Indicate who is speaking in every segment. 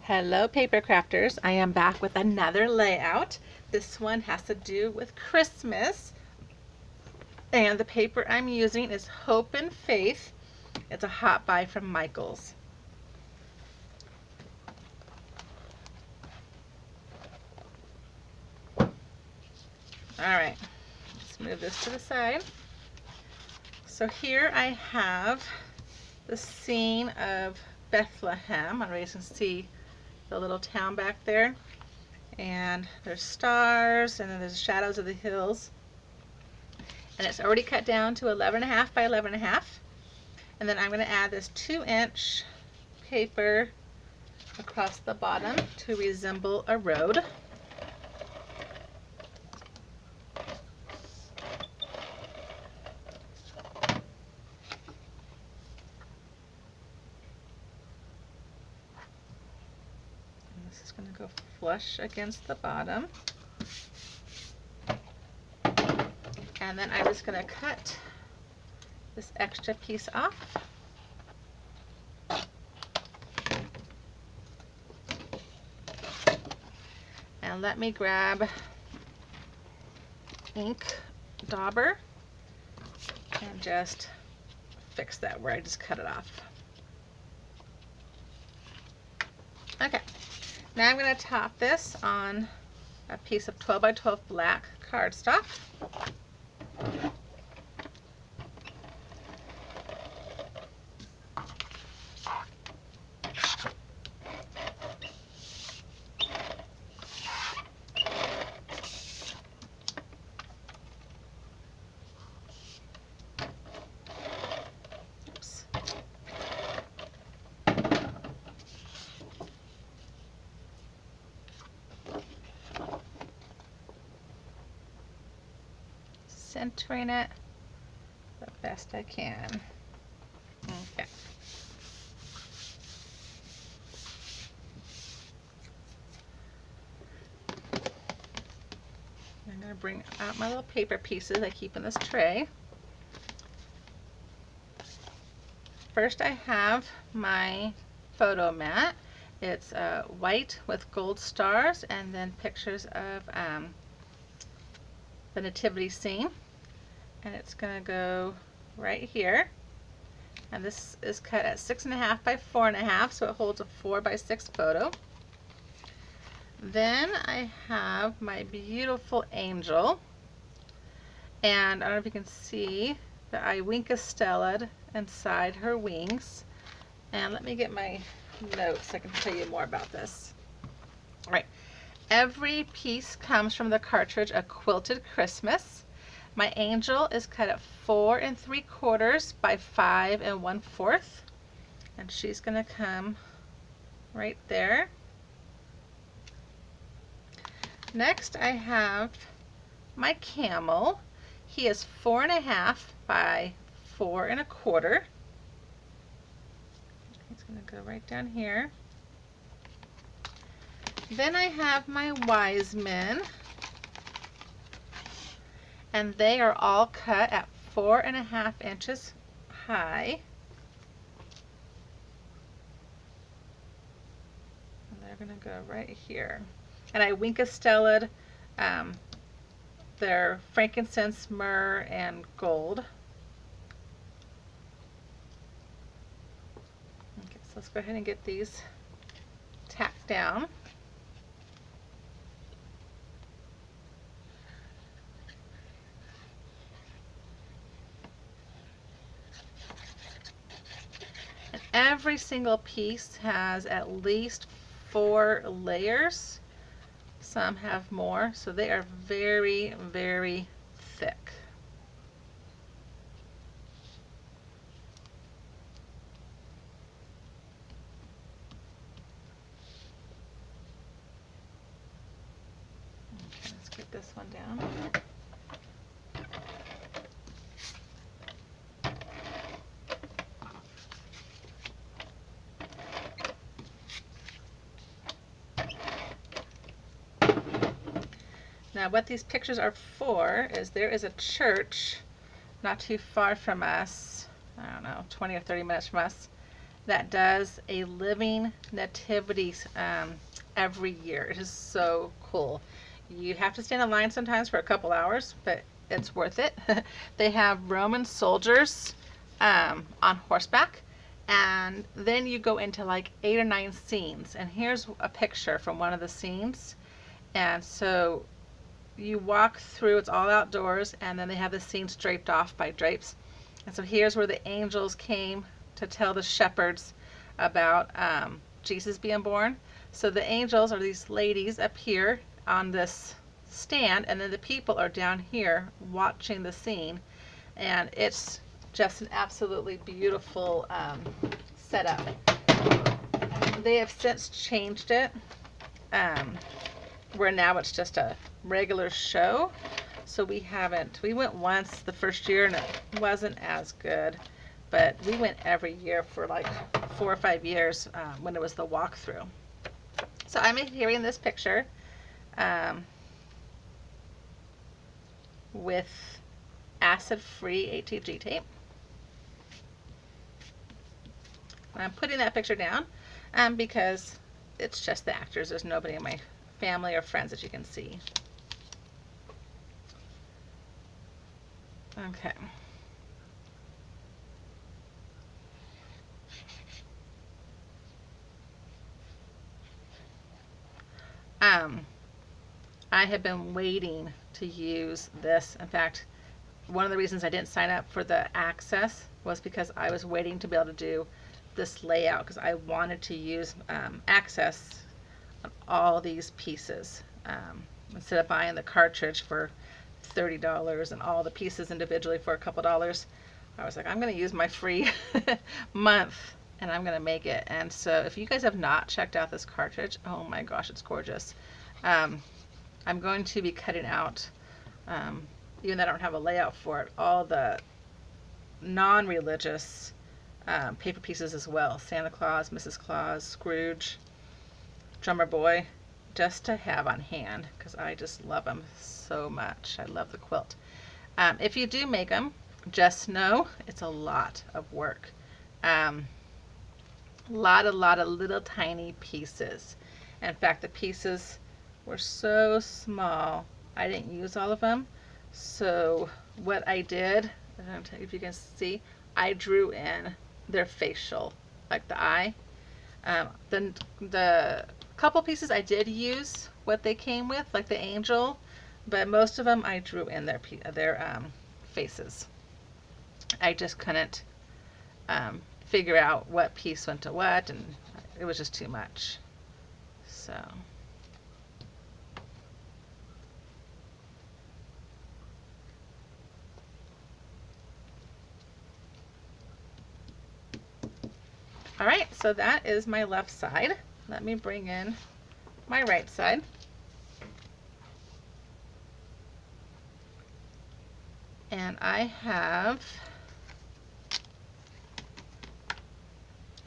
Speaker 1: Hello paper crafters, I am back with another layout. This one has to do with Christmas, and the paper I'm using is Hope and Faith. It's a hot buy from Michael's. Alright, let's move this to the side. So here I have the scene of Bethlehem. I don't know if you can see the little town back there. And there's stars, and then there's shadows of the hills. And it's already cut down to 11.5 by 11.5. And then I'm going to add this 2-inch paper across the bottom to resemble a road. This is going to go flush against the bottom. And then I'm just going to cut this extra piece off. And let me grab ink dauber and just fix that where I just cut it off. Okay. Now I'm going to top this on a piece of 12 by 12 black cardstock. Oops. Centering it the best I can. Okay. I'm going to bring out my little paper pieces I keep in this tray. First I have my photo mat. It's white with gold stars and then pictures of the nativity scene. And it's going to go right here. And this is cut at 6.5 by 4.5, so it holds a 4 by 6 photo. Then I have my beautiful angel, and I don't know if you can see that I Stella inside her wings. And let me get my notes so I can tell you more about this. All right, every piece comes from the cartridge A Quilted Christmas. My angel is cut at 4 3/4 by 5 1/4, and she's going to come right there. Next I have my camel. He is 4.5 by 4 1/4. He's going to go right down here. Then I have my wise men, and they are all cut at 4.5 inches high. And they're going to go right here. And I Stella their frankincense, myrrh, and gold. Okay, so let's go ahead and get these tacked down. And every single piece has at least 4 layers. Some have more, so they are very, very thick. Okay, let's get this one down. Now what these pictures are for is there is a church not too far from us, I don't know, 20 or 30 minutes from us, that does a living nativity every year. It is so cool. You have to stand in line sometimes for a couple hours, but it's worth it. They have Roman soldiers on horseback, and then you go into like 8 or 9 scenes. And here's a picture from one of the scenes. And so you walk through, it's all outdoors, and then they have the scenes draped off by drapes. And so here's where the angels came to tell the shepherds about Jesus being born. So the angels are these ladies up here on this stand, and then the people are down here watching the scene. And it's just an absolutely beautiful setup. They have since changed it, where now it's just a regular show. So we went once the first year and it wasn't as good, but we went every year for like 4 or 5 years when it was the walkthrough. So I'm adhering this picture with acid-free ATG tape. I'm putting that picture down because it's just the actors. There's nobody in my family or friends that you can see. Okay. I have been waiting to use this. In fact, one of the reasons I didn't sign up for the access was because I was waiting to be able to do this layout, because I wanted to use access on all these pieces instead of buying the cartridge for $30 and all the pieces individually for a couple dollars. I was like, I'm going to use my free month and I'm going to make it. And so if you guys have not checked out this cartridge, oh my gosh, it's gorgeous. I'm going to be cutting out, even though I don't have a layout for it, all the non-religious paper pieces as well. Santa Claus, Mrs. Claus, Scrooge, Drummer Boy, just to have on hand, because I just love them so much. I love the quilt. If you do make them, just know it's a lot of work. Lot of little tiny pieces. In fact, the pieces were so small, I didn't use all of them. So what I did, I don't know if you can see, I drew in their facial, like the eye. Then the couple pieces I did use what they came with, like the angel, but most of them I drew in their faces. I just couldn't figure out what piece went to what, and it was just too much. So all right, so that is my left side. Let me bring in my right side. And I have,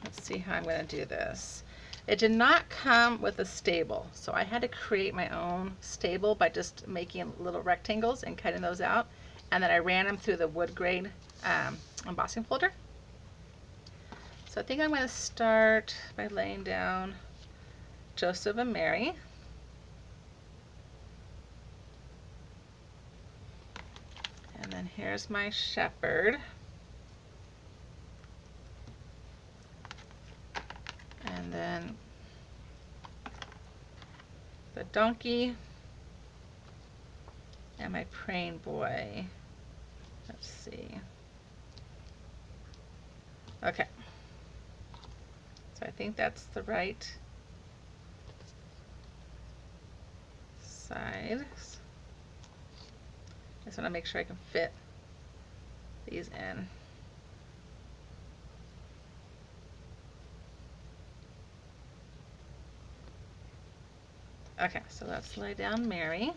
Speaker 1: let's see how I'm going to do this. It did not come with a stable, so I had to create my own stable by just making little rectangles and cutting those out. And then I ran them through the wood grade embossing folder. So I think I'm going to start by laying down Joseph and Mary. And then here's my shepherd. And then the donkey and my praying boy. Let's see. Okay. So I think that's the right side. I just want to make sure I can fit these in. Okay, so let's lay down Mary.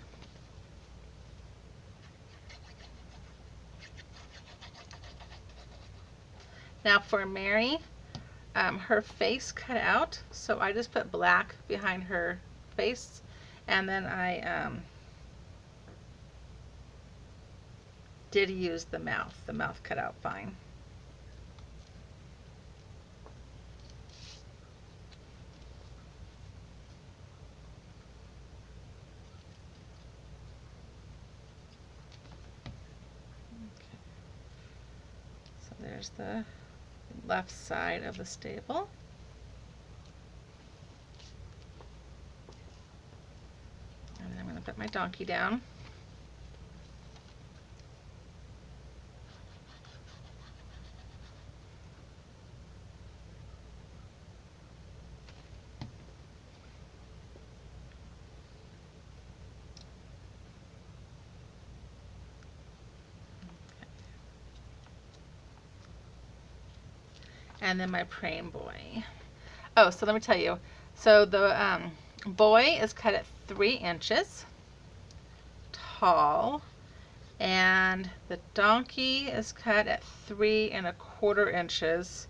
Speaker 1: Now for Mary, her face cut out, so I just put black behind her face, and then I did use the mouth. The mouth cut out fine. there's the left side of the stable. And then I'm going to put my donkey down. And then my praying boy. Oh, so let me tell you. So the boy is cut at 3 inches tall, and the donkey is cut at 3¼ inches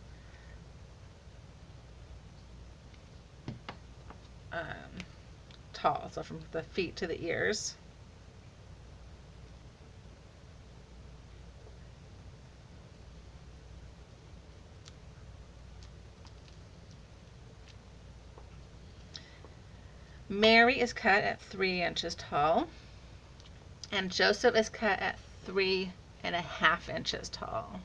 Speaker 1: tall. So from the feet to the ears. Mary is cut at 3 inches tall, and Joseph is cut at 3½ inches tall.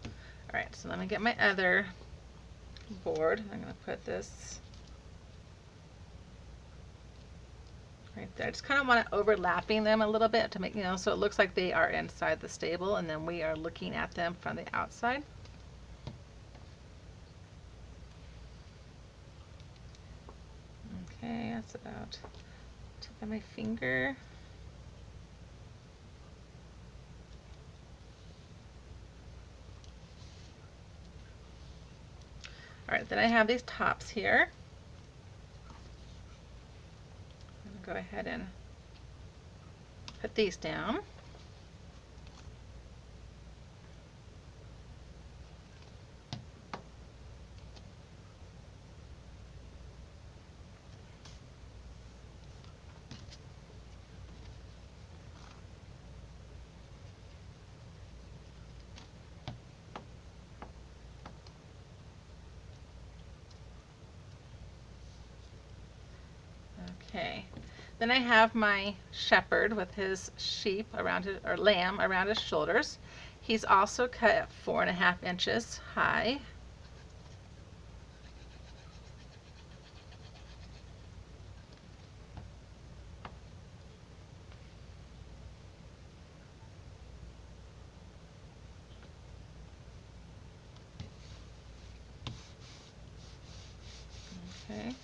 Speaker 1: All right, so let me get my other board. I'm going to put this right there. I just kind of want to overlapping them a little bit to make, so it looks like they are inside the stable and then we are looking at them from the outside. Okay, that's about tip of my finger. All right, then I have these tops here. I'm going to go ahead and put these down. Okay, then I have my shepherd with his sheep around his, or lamb around his shoulders. He's also cut at 4½ inches high. Okay.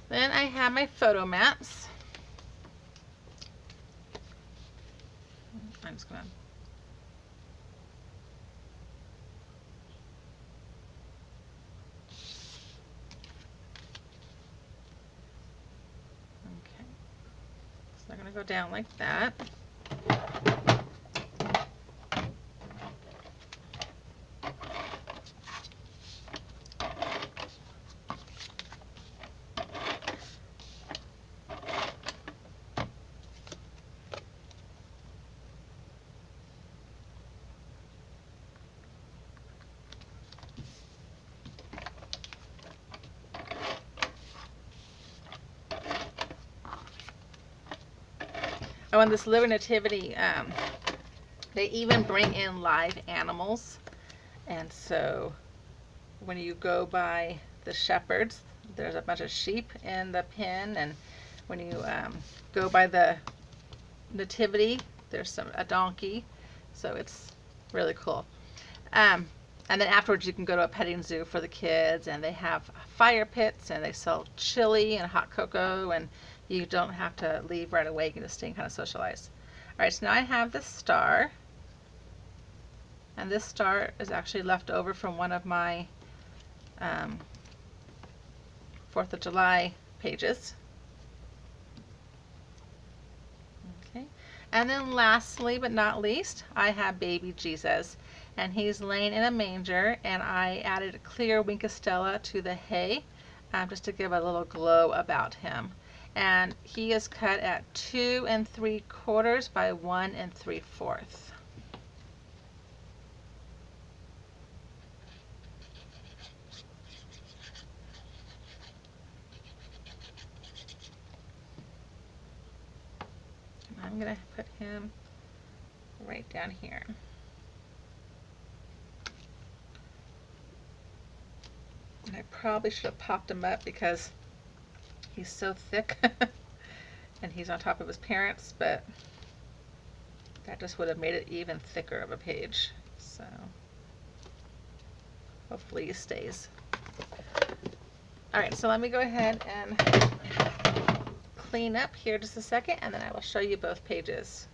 Speaker 1: Then I have my photo mats. I'm just going to so they're going to go down like that. Oh, and this Live Nativity, they even bring in live animals. And so when you go by the shepherds, there's a bunch of sheep in the pen, and when you go by the Nativity, there's a donkey. So it's really cool. And then afterwards you can go to a petting zoo for the kids, and they have fire pits, and they sell chili and hot cocoa, and you don't have to leave right away. You can just stay and kind of socialize. All right, so now I have this star, and this star is actually left over from one of my 4th of July pages. Okay, and then lastly but not least, I have baby Jesus, and he's laying in a manger, and I added a clear Winkostella to the hay just to give a little glow about him. And he is cut at 2 3/4 by 1 3/4. I'm going to put him right down here. And I probably should have popped him up because he's so thick and he's on top of his parents, but that just would have made it even thicker of a page. So hopefully he stays. Alright, so let me go ahead and clean up here just a second, and then I will show you both pages.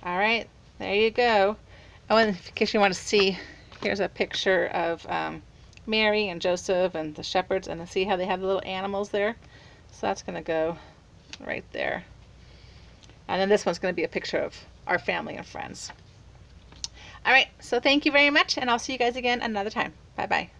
Speaker 1: Alright, there you go. Oh, and in case you want to see, here's a picture of Mary and Joseph and the shepherds, and see how they have the little animals there? So that's going to go right there. And then this one's going to be a picture of our family and friends. Alright, so thank you very much, and I'll see you guys again another time. Bye-bye.